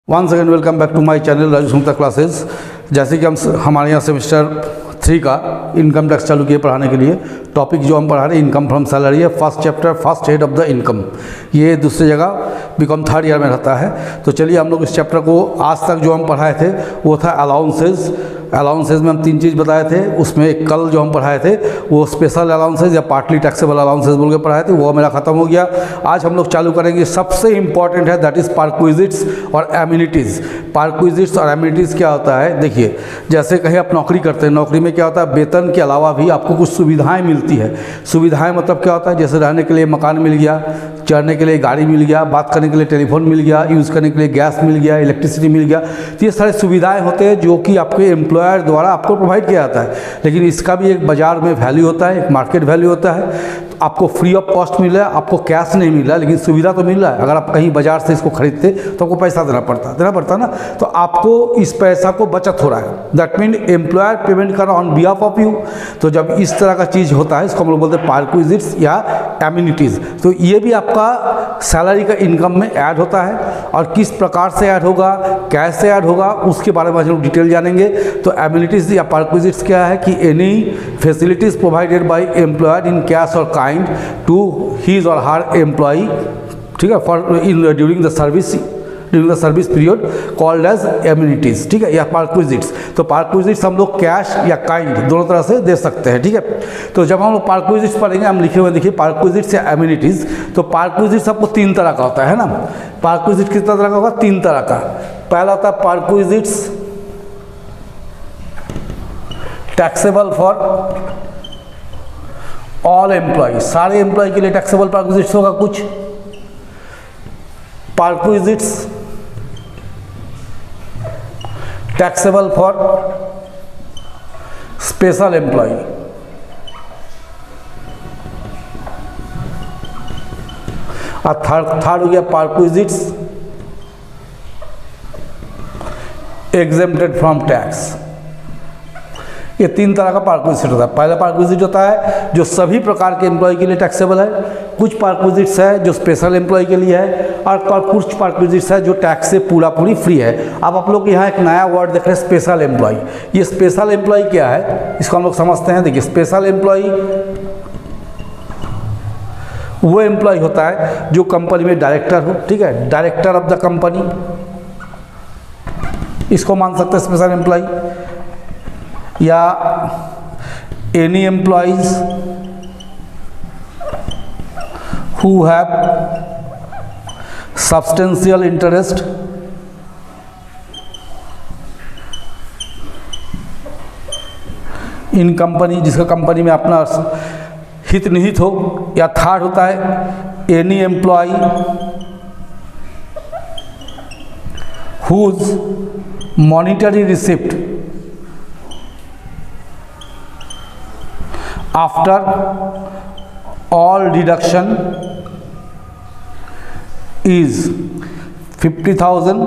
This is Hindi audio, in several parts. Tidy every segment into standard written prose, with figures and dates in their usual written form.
Once again welcome back to my channel Raju Sumata classes. जैसे कि हम हमारे यहाँ सेमेस्टर 3 का इनकम टैक्स चालू किए पढ़ाने के लिए। टॉपिक जो हम पढ़ा रहे हैं इनकम फ्रॉम सैलरी है। First chapter first head of the income, ये दूसरी जगह बीकॉम थर्ड ईयर में रहता है। तो चलिए हम लोग इस चैप्टर को आज तक जो हम पढ़ाए थे वो था अलाउंसेज। अलाउंसेज में हम 3 चीज़ बताए थे। उसमें एक कल जो हम पढ़ाए थे वो स्पेशल अलाउंसेज या पार्टली टैक्सेबल अलाउंसेज बोल के पढ़ाए थे, वो मेरा ख़त्म हो गया। आज हम लोग चालू करेंगे सबसे इम्पॉर्टेंट है, दैट इज़ परक्विजिट्स और एमिनिटीज़। परक्विजिट्स और एमिनिटीज़ क्या होता है, देखिए जैसे कहीं आप नौकरी करते हैं, नौकरी में क्या होता है, वेतन के अलावा भी आपको कुछ सुविधाएँ मिलती है। सुविधाएँ मतलब क्या होता है, जैसे रहने के लिए मकान मिल गया, चढ़ने के लिए गाड़ी मिल गया, बात करने के लिए टेलीफोन मिल गया, यूज़ करने के लिए गैस मिल गया, इलेक्ट्रिसिटी मिल गया। तो ये सारे सुविधाएं होते हैं जो कि आपके एम्प्लॉयर द्वारा आपको प्रोवाइड किया जाता है। लेकिन इसका भी एक बाज़ार में वैल्यू होता है, एक मार्केट वैल्यू होता है। तो आपको फ्री ऑफ कॉस्ट मिल रहा है, आपको कैश नहीं मिल रहा है, लेकिन सुविधा तो मिल रहा है। अगर आप कहीं बाजार से इसको खरीदते तो आपको पैसा देना पड़ता ना, तो आपको इस पैसा को बचत हो रहा है। दैट मीन एम्प्लॉयर पेमेंट कर रहा ऑन बिहाफ ऑफ यू। तो जब इस तरह का चीज़ होता है इसको हम लोग बोलते हैं परक्विजिट्स या एमिनिटीज़। तो ये भी आपका सैलरी का इनकम में ऐड होता है, और किस प्रकार से ऐड होगा, कैसे ऐड होगा, उसके बारे में हम लोग डिटेल जानेंगे। तो एमिनिटीज़ या परक्विजिट्स क्या है कि any facilities provided by employer in cash और काइंड टू हिज और हर एम्प्लॉई, ठीक है, for in during the service period called as amenities, ठीक है, या परक्विजिट्स। तो परक्विजिट्स हम लोग कैश या काइंड दोनों तरह से दे सकते हैं, ठीक है। तो जब हम लोग परक्विजिट्स पढ़ेंगे, हम लिखे हुए देखिए परक्विजिट्स या एमिनिटीज़। तो परक्विजिट्स आपको 3 तरह का होता है ना। परक्विजिट कितना तरह का होगा, 3 तरह का। पहला होता है perquisites taxable for all employee, सारे एम्प्लॉय के लिए टैक्सेबल परक्विजिट्स होगा कुछ। Perquisites taxable for special employee, और थर्ड हो गया परक्विजिट्स एग्जेम्प्टेड फ्रॉम टैक्स। ये 3 तरह का परक्विजिट होता है। पहला परक्विजिट होता है जो सभी प्रकार के एम्प्लॉय के लिए टैक्सेबल है। कुछ परक्विजिट्स है जो स्पेशल एम्प्लॉय के लिए है, और कुछ परक्विजिट्स है जो टैक्स से पूरी फ्री है। अब आप लोग यहाँ एक नया वर्ड देख रहे हैं, स्पेशल एम्प्लॉय। ये स्पेशल एम्प्लॉय क्या है, इसको हम लोग समझते हैं। देखिए स्पेशल एम्प्लॉय वो एम्प्लॉय होता है जो कंपनी में डायरेक्टर हो, ठीक है, डायरेक्टर ऑफ द कंपनी, इसको मान सकते हैं स्पेशल एम्प्लॉय। या any employees who have substantial interest in company, जिसका कंपनी में अपना हित निहित हो। या थर्ड होता है any employee whose monetary receipt after all deduction is 50,000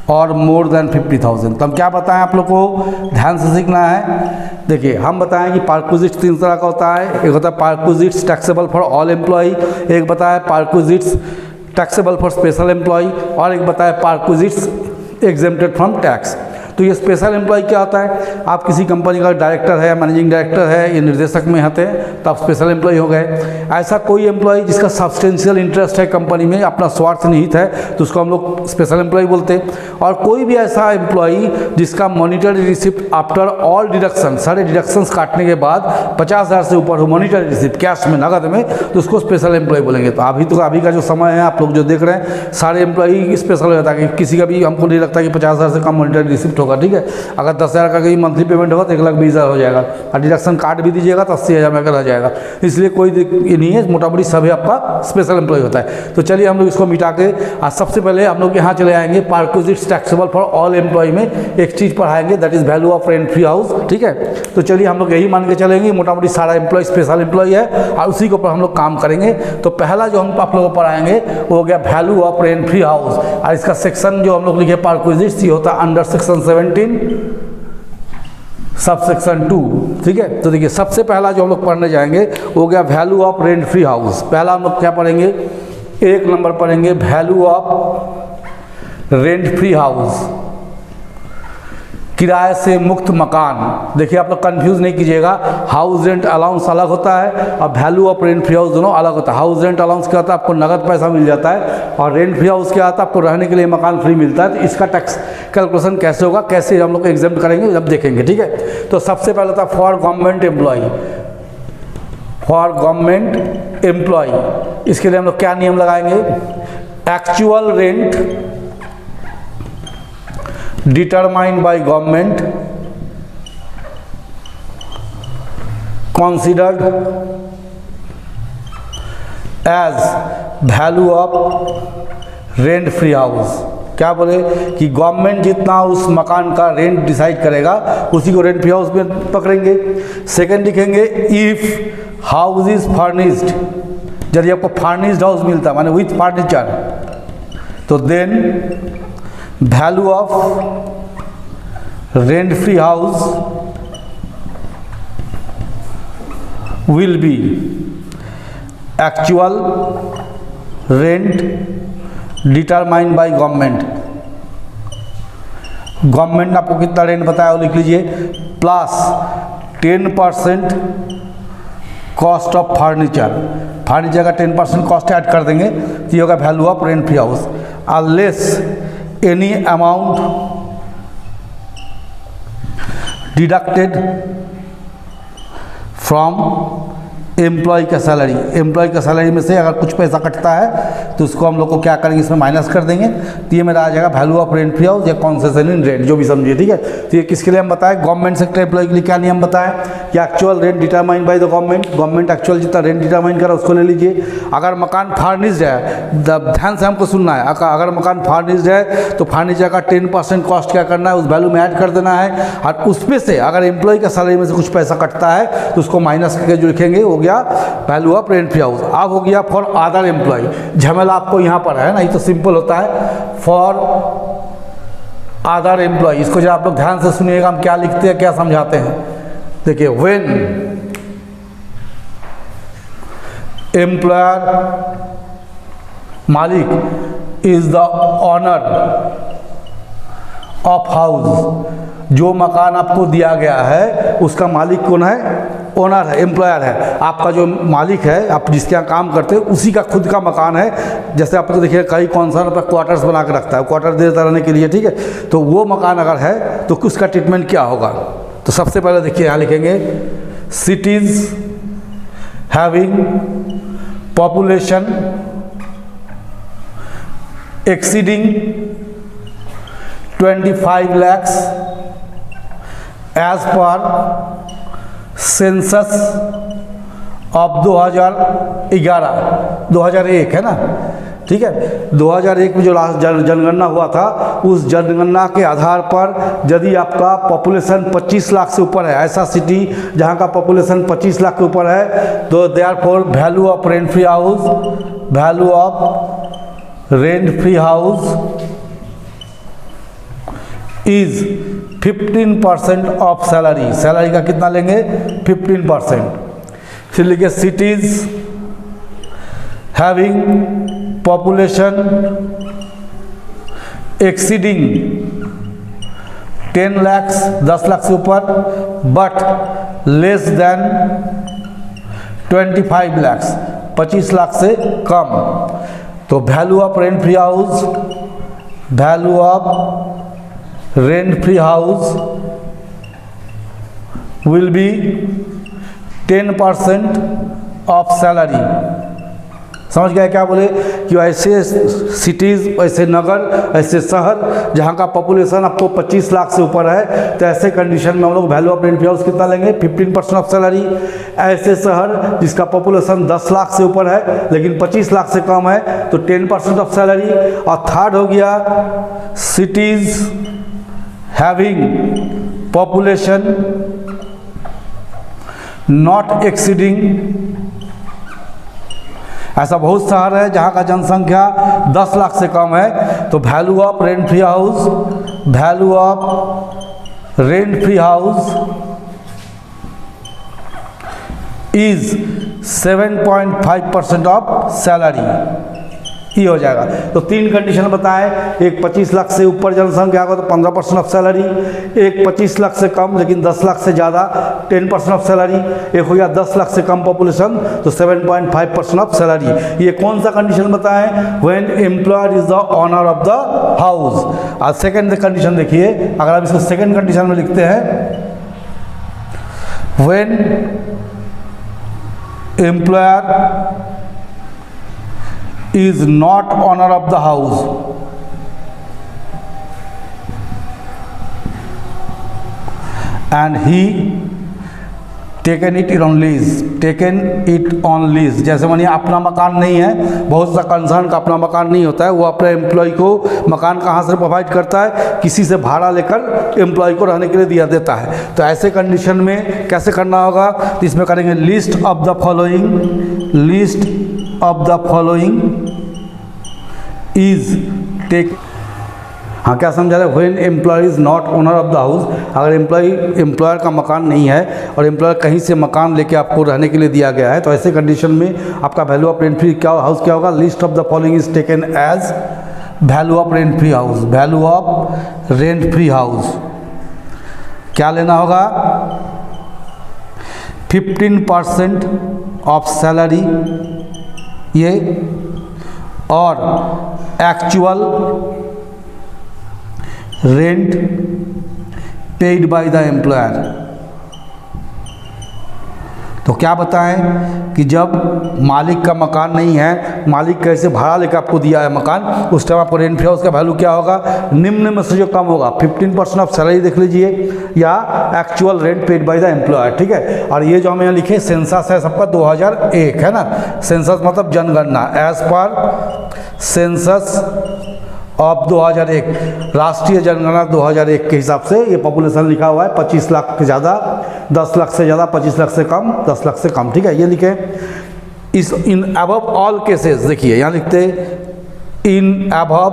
और मोर देन 50,000। तो हम क्या बताएं, आप लोग को ध्यान से सीखना है। देखिए हम बताएं कि परक्विजिट्स 3 तरह का होता है। एक होता है perquisites taxable for all employee, एक बताया perquisites taxable for special employee, और एक बताया परक्विजिट्स एग्जेम्प्टेड फ्रॉम टैक्स। तो ये स्पेशल एम्प्लॉय क्या होता है, आप किसी कंपनी का डायरेक्टर है, मैनेजिंग डायरेक्टर है, ये निर्देशक में होते हैं तो आप स्पेशल एम्प्लॉय हो गए। ऐसा कोई एम्प्लॉय जिसका सब्सटेंशियल इंटरेस्ट है कंपनी में, अपना स्वार्थ निहित है, तो उसको हम लोग स्पेशल एम्प्लॉय बोलते हैं। और कोई भी ऐसा एम्प्लॉय जिसका monetary receipt after all deduction, सारे डिडक्शंस काटने के बाद 50,000 से ऊपर हो, मॉनिटरी रिसिप्ट कैश में, नगद में, तो उसको स्पेशल एम्प्लॉय बोलेंगे। तो अभी का जो समय है, आप लोग जो देख रहे हैं, सारे एम्प्लॉय स्पेशल हो जाता है। किसी का भी हमको नहीं लगता कि 50,000 से कम मॉनिटरी रिसिप्ट होगा, ठीक है। अगर 10,000 का कहीं मंथली पेमेंट होगा तो 1,20,000 हो जाएगा, और डिडक्शन कार्ड भी दीजिएगा तो 80,000 में रह जाएगा। इसलिए कोई ये नहीं है, मोटा मोटी सभी आपका स्पेशल एम्प्लॉय होता है। तो चलिए हम लोग इसको मिटा के आज सबसे पहले हम लोग यहाँ चले आएंगे perquisites taxable for all employ में एक चीज़ पढ़ाएंगे, that is value of rent free house, ठीक है। तो चलिए हम लोग यही मान के चलेंगे, मोटा मोटी सारा एम्प्लॉय स्पेशल एम्प्लॉय है, और उसी के ऊपर हम लोग काम करेंगे। तो पहला जो हम आप लोगों को पढ़ाएंगे वो हो गया value of rent free house, और इसका सेक्शन जो हम लोग लिखे परक्विजिट्स, ये होता है अंडर सेक्शन 17 सब सेक्शन 2, ठीक है। तो देखिए सबसे पहला जो हम लोग पढ़ने जाएंगे वो हो गया value of rent free house. पहला हम लोग क्या पढ़ेंगे, 1 नंबर पढ़ेंगे value of rent free house, किराए से मुक्त मकान। देखिए आप लोग कंफ्यूज नहीं कीजिएगा, हाउस रेंट अलाउंस अलग होता है और value of rent free house दोनों अलग होता है। हाउस रेंट अलाउंस क्या होता है, आपको नगद पैसा मिल जाता है, और रेंट फ्री हाउस क्या होता है, आपको रहने के लिए मकान फ्री मिलता है। तो इसका टैक्स कैलकुलेशन कैसे होगा, कैसे हम लोग एग्जाम करेंगे जब देखेंगे, ठीक है। तो सबसे पहले होता है for government employee, for government employee, इसके लिए हम लोग क्या नियम लगाएंगे, actual rent determined by government considered as value of rent free house। क्या बोले कि गवर्नमेंट जितना उस मकान का रेंट डिसाइड करेगा उसी को रेंट फ्री हाउस में पकड़ेंगे। सेकंड लिखेंगे इफ हाउस इज फर्निश्ड, यदि आपको फर्निश्ड हाउस मिलता है माने विथ फर्नीचर, तो then value of rent free house will be actual rent determined by government. Government ने आपको कितना रेंट बताया वो लिख लीजिए, plus 10% cost of furniture, furniture का 10% कॉस्ट ऐड कर देंगे तो ये होगा value of rent free house. Unless any amount deducted from employee का सैलरी, एम्प्लॉय का सैलरी में से अगर कुछ पैसा कटता है तो उसको हम लोग को क्या करेंगे, इसमें माइनस कर देंगे। तो ये मेरा आ जाएगा value of rent free house या कॉन्सेशन इन रेंट, जो भी समझिए, ठीक है। तो ये किसके लिए हम बताएं, गवर्नमेंट सेक्टर एम्प्लॉय के लिए क्या नियम बताएं कि actual rent determined by the government, government actual जितना रेंट डिटरमाइन करा उसको ले लीजिए। अगर मकान फर्निश्ड है, ध्यान से हमको सुनना है, अगर मकान फर्निश्ड है तो फर्नीचर का 10% कॉस्ट क्या करना है, उस वैल्यू में ऐड कर देना है, और उसमें से अगर एम्प्लॉय का सैलरी में से कुछ पैसा कटता है तो उसको माइनस करके जो लिखेंगे हो गया value of rent free house. अब हो गया फॉर अदर एम्प्लॉय, झमेला आपको यहाँ पर है ना, ये तो सिंपल होता है फॉर अदर एम्प्लॉय। इसको जब आप लोग ध्यान से सुनिएगा हम क्या लिखते हैं क्या समझाते हैं। देखिए व्हेन एम्प्लॉयर मालिक is the owner of house, जो मकान आपको दिया गया है उसका मालिक कौन है, ओनर है, एम्प्लॉयर है। आपका जो मालिक है, आप जिसके यहाँ काम करते हैं उसी का खुद का मकान है। जैसे आप तो देखिए कई कॉन्सर्न पर क्वार्टर्स बना के रखता है, क्वार्टर देता रहने के लिए, ठीक है। तो वो मकान अगर है तो उसका ट्रीटमेंट क्या होगा, तो सबसे पहले देखिए यहाँ लिखेंगे cities having population exceeding 25 lakhs as per census of 2001 है ना, ठीक है। 2001 में जो लास्ट जनगणना हुआ था, उस जनगणना के आधार पर यदि आपका पॉपुलेशन 25 लाख से ऊपर है, ऐसा सिटी जहां का पॉपुलेशन 25 लाख के ऊपर है, तो therefore value of rent free house, value of rent free house is 15% of salary. Salary का कितना लेंगे, 15%। फिर लिखिए cities having population exceeding 10 lakhs, 10 lakh से ऊपर, but less than 25 lakhs, 25 lakh से कम, तो value of rent free house, value of rent free house will B 10% of salary. समझ गए क्या बोले कि ऐसे सिटीज़, ऐसे नगर, ऐसे शहर जहाँ का पॉपुलेशन आपको 25 लाख से ऊपर है, तो ऐसे कंडीशन में हम लोग value of rent free house कितना लेंगे, 15% ऑफ सैलरी। ऐसे शहर जिसका पॉपुलेशन 10 लाख से ऊपर है लेकिन 25 लाख से कम है, तो 10% ऑफ सैलरी। और थर्ड हो गया cities having population not exceeding, ऐसा बहुत शहर है जहाँ का जनसंख्या 10 लाख से कम है, तो value of rent free house, value of rent free house is 7.5% of salary. ये हो जाएगा। तो 3 कंडीशन बताएं, एक 25 लाख से ऊपर जनसंख्या होगा तो 15% ऑफ सैलरी, एक 25 लाख से कम लेकिन 10 लाख से ज़्यादा 10% ऑफ सैलरी, एक हो गया 10 लाख से कम पॉपुलेशन तो 7.5% ऑफ सैलरी। ये कौन सा कंडीशन बताएं? When employer is the owner of the house. और सेकेंड कंडीशन देखिए, अगर आप इसको सेकेंड कंडीशन में लिखते हैं, when employer is not owner of the house and he taken it on lease। जैसे मानिए अपना मकान नहीं है, बहुत सा कंसर्न का अपना मकान नहीं होता है, वो अपने एम्प्लॉय को मकान कहाँ से प्रोवाइड करता है? किसी से भाड़ा लेकर एम्प्लॉय को रहने के लिए दिया देता है। तो ऐसे कंडीशन में कैसे करना होगा? तो इसमें करेंगे list of the following is take. हाँ, क्या समझा रहे? When employee is not owner of the house, अगर एम्प्लॉयर का मकान नहीं है और एम्प्लॉयर कहीं से मकान लेके आपको रहने के लिए दिया गया है, तो ऐसे कंडीशन में आपका value of rent free house क्या होगा? List of the following is taken as value of rent free house. Value of rent free house क्या लेना होगा? 15% ऑफ सैलरी ये, और actual rent paid by the employer. तो क्या बताएं कि जब मालिक का मकान नहीं है, मालिक कैसे भाड़ा लेकर आपको दिया है मकान, उस टाइम आपको रेंट फ्री हाउस का वैल्यू क्या होगा? निम्न में से जो कम होगा 15% ऑफ सैलरी देख लीजिए, या actual rent paid by the employer. ठीक है। और ये जो हम यहाँ लिखे सेंसस है सबका 2001 है ना। सेंसस मतलब जनगणना, एज पर सेंसस ऑफ 2001, राष्ट्रीय जनगणना 2001 के हिसाब से ये पॉपुलेशन लिखा हुआ है। 25 लाख से ज़्यादा, 10 लाख से ज़्यादा, 25 लाख से कम, 10 लाख से कम। ठीक है, ये लिखे। इस इन अबव ऑल केसेस, देखिए यहाँ लिखते in above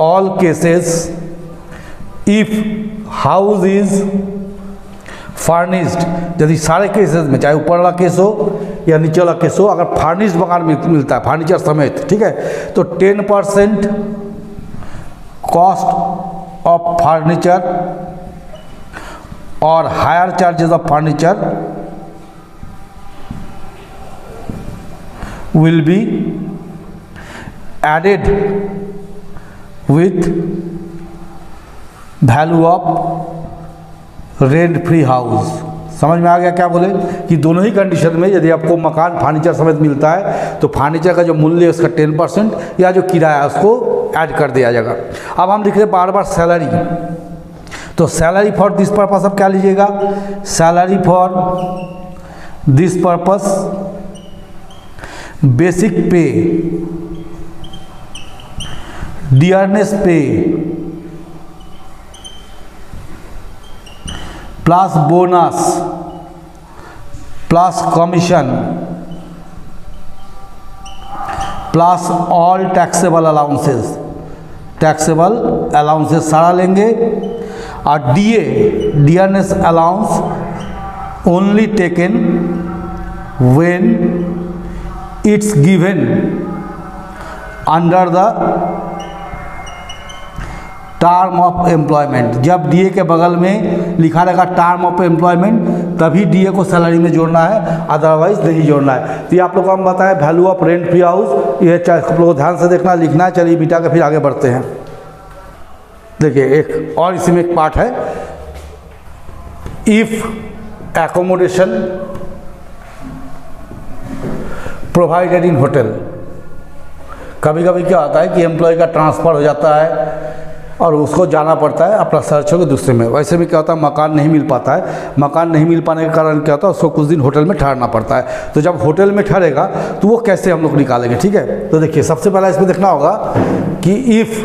all cases if house is furnished, यदि सारे केसेस में चाहे ऊपर वाला केस हो या नीचे वाला केस हो, अगर फर्निश्ड मकान मिलता है फर्नीचर समेत, ठीक है, तो 10% कॉस्ट ऑफ फर्नीचर और higher charges of furniture will be added with value of rent free house। समझ में आ गया क्या बोले? कि दोनों ही कंडीशन में यदि आपको मकान फर्नीचर समेत मिलता है तो फर्नीचर का जो मूल्य है उसका 10% या जो किराया है उसको ऐड कर दिया जाएगा। अब हम लिख रहे बार बार सैलरी, तो सैलरी फॉर दिस पर्पस अब क्या लीजिएगा? Salary for this purpose basic पे, डियरनेस पे plus bonus plus commission plus all taxable allowances, taxable allowances सारा लेंगे। और DA, dearness allowance only taken when it's given under the term of employment. जब डीए के बगल में लिखा रहेगा टर्म ऑफ एम्प्लॉयमेंट तभी डीए को सैलरी में जोड़ना है, अदरवाइज नहीं जोड़ना है। तो ये आप लोग को हम बताएं value of rent free house, ये आप लोग ध्यान से देखना लिखना है। चलिए बिटा के फिर आगे बढ़ते हैं। देखिए एक और इसी में एक पार्ट है, if accommodation provided in hotel. कभी कभी क्या होता है कि एम्प्लॉय का ट्रांसफ़र हो जाता है और उसको जाना पड़ता है अपना शहर छोड़ के दूसरे में। वैसे भी क्या होता है मकान नहीं मिल पाता है, मकान नहीं मिल पाने के कारण क्या होता है उसको कुछ दिन होटल में ठहरना पड़ता है। तो जब होटल में ठहरेगा तो वो कैसे हम लोग निकालेंगे? ठीक है, तो देखिए सबसे पहला इसमें देखना होगा कि if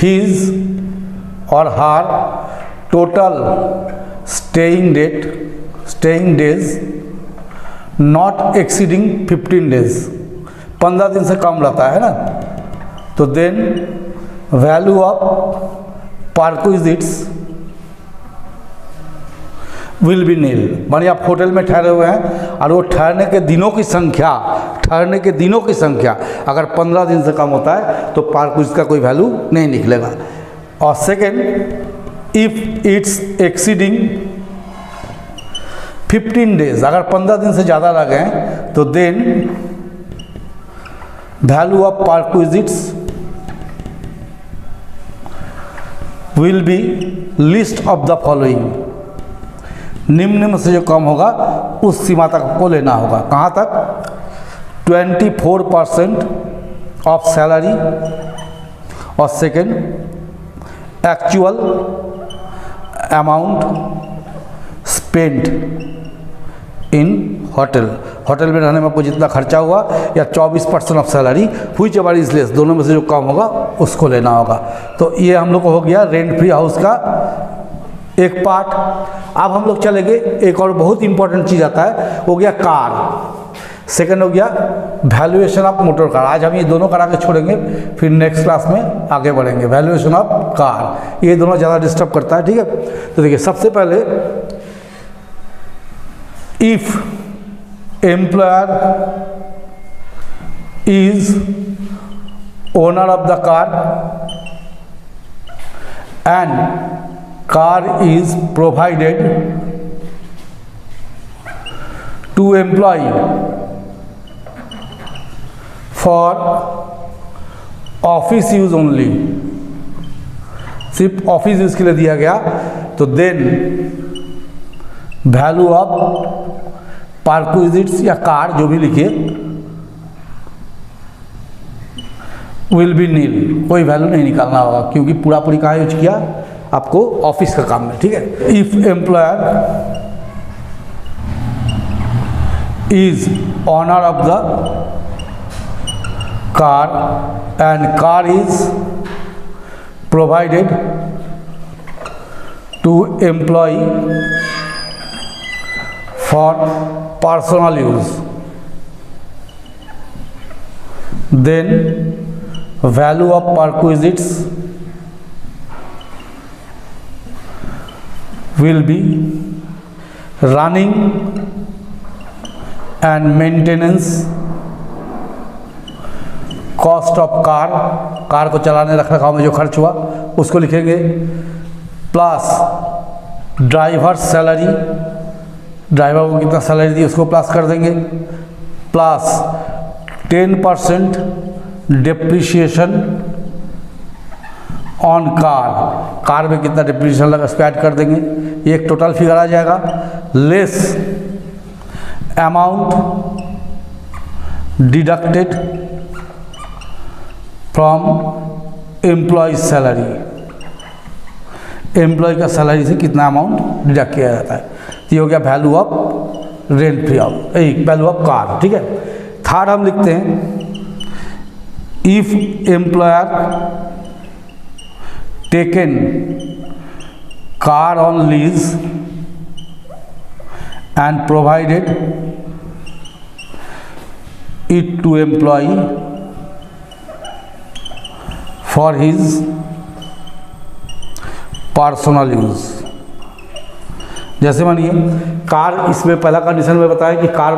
his or her total staying days not exceeding 15 days, 15 दिन से कम रहता है ना, तो then value of perquisites will be nil. मानिए आप होटल में ठहरे हुए हैं और वो ठहरने के दिनों की संख्या ठहरने के दिनों की संख्या अगर 15 दिन से कम होता है तो पार्क्विजिट्स का कोई वैल्यू नहीं निकलेगा। और second, if it's exceeding 15 days, अगर 15 दिन से ज़्यादा रह गए तो then value of perquisites will be least of the following, निम्न में से जो कम होगा उस सीमा तक आपको लेना होगा। कहाँ तक? 24% ऑफ सैलरी, और second actual amount spent in hotel, hotel में रहने में आपको जितना खर्चा हुआ, या 24% of salary, which ever is less, दोनों में से जो कम होगा उसको लेना होगा। तो ये हम लोग को हो गया रेंट फ्री हाउस का एक पार्ट। अब हम लोग चलेंगे, एक और बहुत इंपॉर्टेंट चीज़ आता है, हो गया कार। सेकंड हो गया वैल्यूएशन ऑफ मोटर कार। आज हम ये दोनों करा के छोड़ेंगे, फिर नेक्स्ट क्लास में आगे बढ़ेंगे। वैल्यूएशन ऑफ कार, ये दोनों ज़्यादा डिस्टर्ब करता है, ठीक है। तो देखिए, सबसे पहले if employer is owner of the car and car is provided to employee for office use only, सिर्फ ऑफिस यूज के लिए दिया गया, तो देन वैल्यू ऑफ पार्क्विजिट्स या कार जो भी लिखिए विल बी नील, कोई वैल्यू नहीं निकालना होगा, क्योंकि पूरा पूरी कहाँ यूज किया? आपको ऑफिस का काम में, ठीक है। If employer is owner of the car and car is provided to employee for personal use, then value of perquisites will be running and maintenance cost of car, car को चलाने रख रखाव में जो खर्च हुआ उसको लिखेंगे, प्लस ड्राइवर सैलरी, ड्राइवर को कितना सैलरी दी उसको प्लस कर देंगे, plus 10% depreciation on car, car में कितना डिप्रिसिएशन लगा उसको ऐड कर देंगे, ये एक टोटल फिगर आ जाएगा, less amount deducted from employee salary, employee का सैलरी से कितना अमाउंट डिडक्ट किया जाता है। ये हो गया value of rent free house, value of car, ठीक है। थर्ड हम लिखते हैं, if employer taken car on lease and provided it to employee for his personal use। जैसे मानिए कार, इसमें पहला कंडीशन में बताया कि कार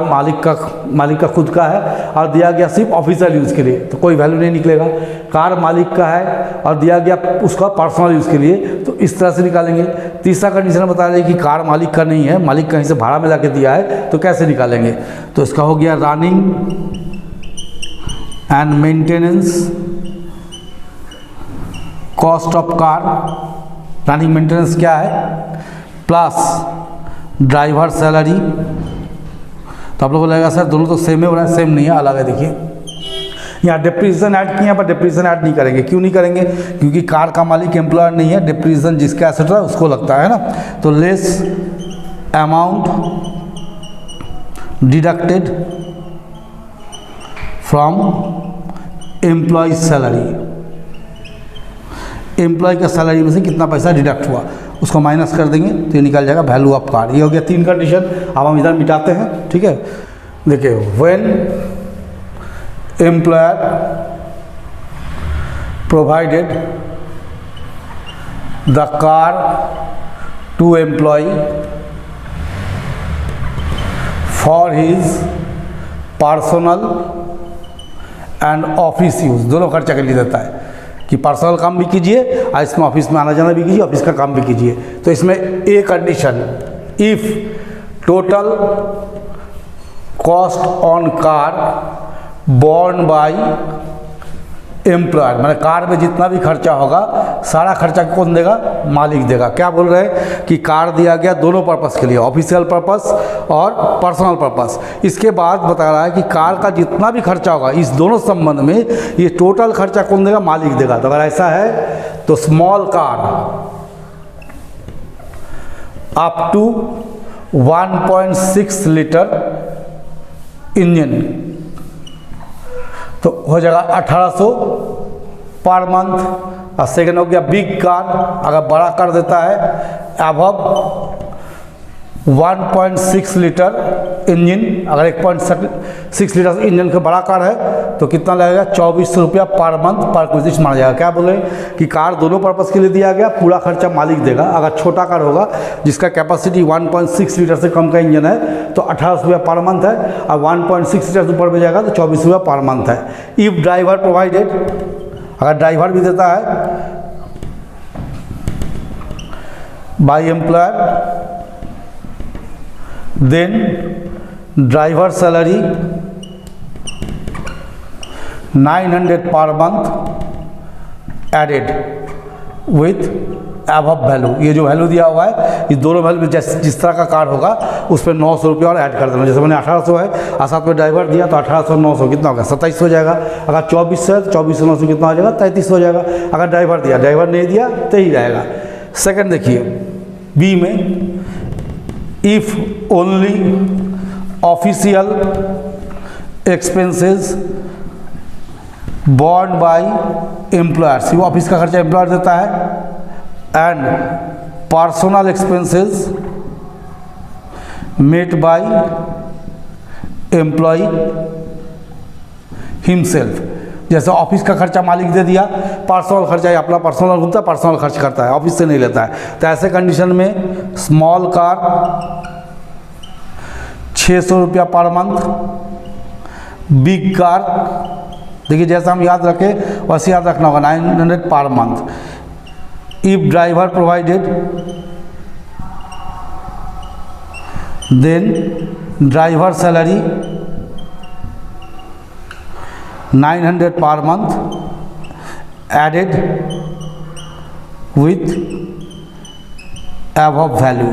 मालिक का खुद का है और दिया गया सिर्फ ऑफिशियल यूज़ के लिए, तो कोई वैल्यू नहीं निकलेगा। कार मालिक का है और दिया गया उसका पर्सनल यूज़ के लिए, तो इस तरह से निकालेंगे। तीसरा कंडीशन बता रहे कि कार मालिक का नहीं है, मालिक कहीं से भाड़ा में ला के दिया है, तो कैसे निकालेंगे? तो इसका हो गया running and maintenance cost of car, running maintenance क्या है, प्लस ड्राइवर सैलरी। तो आप लोगों को लगेगा सर दोनों तो सेम ही हो रहा है, सेम नहीं है, अलग है। देखिए यहाँ डिप्रिसिएशन ऐड किया, पर डिप्रिसिएशन ऐड नहीं करेंगे। क्यों नहीं करेंगे? क्योंकि कार का मालिक एम्प्लॉयर नहीं है, डिप्रिसिएशन जिसका एसेट है उसको लगता है ना। तो less amount deducted from employee salary, employee का सैलरी में से कितना पैसा डिडक्ट हुआ उसको माइनस कर देंगे, तो ये निकल जाएगा वैल्यू ऑफ कार। ये हो गया 3 कंडीशन। अब हम इधर मिटाते हैं, ठीक है। देखिए, when employer provided the car to employee for his personal and office use, दोनों खर्चा के लिए देता है कि पर्सनल काम भी कीजिए और इसमें ऑफिस में आना जाना भी कीजिए, ऑफिस का काम भी कीजिए। तो इसमें a condition, if total cost on car borne by employer, मैंने कार में जितना भी खर्चा होगा सारा खर्चा कौन देगा? मालिक देगा। क्या बोल रहे हैं कि कार दिया गया दोनों पर्पस के लिए, ऑफिशियल पर्पस और पर्सनल पर्पस। इसके बाद बता रहा है कि कार का जितना भी खर्चा होगा इस दोनों संबंध में ये टोटल खर्चा कौन देगा? मालिक देगा। तो अगर ऐसा है तो small car up to 1.6 litre engine तो हो जाएगा 1800 पर मंथ। और सेकेंड हो गया बिग कार, अगर बड़ा कर देता है अबव 1.6 लीटर इंजन, अगर 1.6 लीटर इंजन का बड़ा कार है तो कितना लगेगा? 2400 रुपया पर मंथ पर क्विजिट माना जाएगा। क्या बोले कि कार दोनों पर्पस के लिए दिया गया, पूरा खर्चा मालिक देगा। अगर छोटा कार होगा जिसका कैपेसिटी 1.6 लीटर से कम का इंजन है तो 1800 रुपया पर मंथ है, और 1.6 लीटर से ऊपर में जाएगा तो 2400 रुपया पर मंथ है। इफ ड्राइवर प्रोवाइडेड, अगर ड्राइवर भी देता है by employer, then driver salary 900 per month added with above value. ये जो वैल्यू दिया हुआ है इस दोनों वैल्यू में जिस तरह का कार होगा उस पर 900 रुपया और ऐड कर देना। जैसे मैंने 1800 है और साथ में ड्राइवर दिया तो 1800 900 कितना होगा? 2700 हो जाएगा। अगर 24 है तो 2400 900 कितना हो जाएगा? 3300 हो जाएगा। अगर ड्राइवर दिया, ड्राइवर नहीं दिया तो ही रहेगा। सेकंड देखिए बी में, if only official expenses borne by employers, वो ऑफिस का खर्चा एम्प्लॉयर देता है, and personal expenses met by employee himself. जैसे ऑफिस का खर्चा मालिक दे दिया, पर्सनल खर्चा या अपना पर्सनल घूमता है, पर्सनल खर्च करता है, ऑफिस से नहीं लेता है। तो ऐसे कंडीशन में स्मॉल कार 600 रुपया पर मंथ, बिग कार देखिए जैसा हम याद रखें वैसे याद रखना होगा 900 per month. If driver provided then driver salary 900 per month added with above value.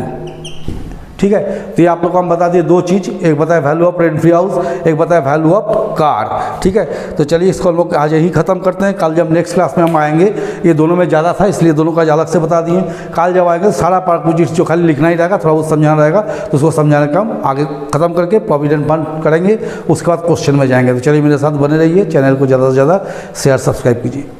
ठीक है, तो ये आप लोग को हम बता दिए दो चीज़, एक बताया value of rent free house, एक बताया वैल्यू ऑफ कार। ठीक है, तो चलिए इसको हम लोग आज यही ख़त्म करते हैं। कल जब नेक्स्ट क्लास में हम आएंगे, ये दोनों में ज़्यादा था इसलिए दोनों का अलग से बता दिए। कल जब आएंगे सारा पार्ट जो खाली लिखना ही रहेगा, थोड़ा बहुत समझाना रहेगा, तो उसको समझाने का हम आगे ख़त्म करके प्रोविडेंट फंड करेंगे, उसके बाद क्वेश्चन में जाएंगे। तो चलिए मेरे साथ बने रहिए, चैनल को ज़्यादा से ज़्यादा शेयर सब्सक्राइब कीजिए।